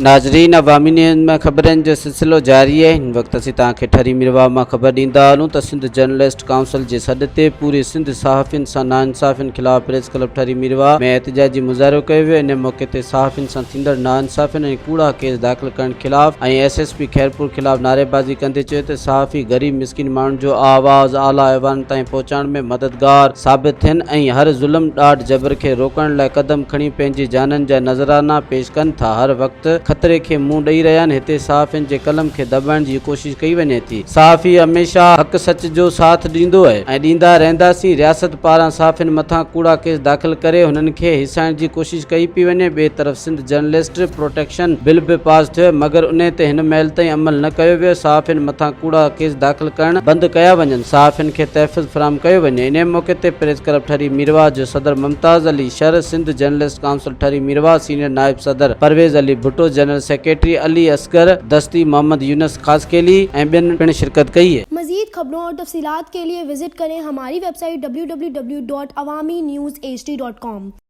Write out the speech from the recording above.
नाज़रीन, अवामी न्यूज़ में ख़बरनि जो सिलसिलो जारी है। हिन वक्त असीं तव्हांखे ठरी मिरवाह मां ख़बर ॾींदा हलूं त सिंध जर्नलिस्ट काउंसिल जे सॾ ते पूरे सिंध सहाफ़िन सां नाइंसाफ़ियुनि ख़िलाफ़ प्रेस क्लब ठरी मिरवाह में एहतजाजी मुज़ाहिरो कयो वियो। इन मौक़े ते सहाफ़िन सां थींदड़ नाइंसाफ़ियुनि ऐं कूड़ा केस दाख़िल करण ख़िलाफ़ ऐं SSP खैरपुर ख़िलाफ़ नारेबाज़ी कंदे चयो त सहाफ़ी ग़रीब मिसकिन माण्हुनि जो आवाज़ आला ऐवान ताईं पहुचाइण में मददगार साबित थियनि ऐं हर ज़ुल्म ॾाढ जबर खे रोकण लाइ क़दम खणी पंहिंजी जाननि जा नज़राना पेश कनि था। हर वक़्तु ख़तरे खे मुंहुं ॾेई रहिया आहिनि। हिते सहाफ़ियुनि जे कलम खे दॿाइण जी कोशिश कई वञे थी। सहाफ़ी हमेशा हक़ सच जो साथ ॾींदो आहे ऐं ॾींदा रहंदासीं। रियासत पारां सहाफ़ियुनि मथां कूड़ा केस दाख़िल करे हुननि खे हिसाइण जी कोशिश कई पई वञे। ॿिए तरफ़ सिंध जर्नलिस्ट प्रोटेक्शन बिल बि पास थियो, मगर उन ते हिन महिल ताईं अमल न कयो वियो। सहाफ़ियुनि मथां कूड़ा केस दाख़िल करण बंदि कया वञनि, सहाफ़ियुनि खे तहफ़्फ़ुज़ फ़राहम कयो वञे। इन मौक़े ते प्रेस क्लब ठरी मिरवाह जो सदर Mumtaz Ali Shar, Sindh journalist council Thari Mirwah senior नायब सदर परवेज़ अली भुट्टो, जनरल सेक्रेटरी अली असगर, दस्ती मोहम्मद यूनस खासकेली ऐं ॿियनि पिण शिरकत कई है। मज़ीद खबरों और तफसीलात के लिए विजिट करें हमारी वेबसाइट www.awamiNewsHD.com।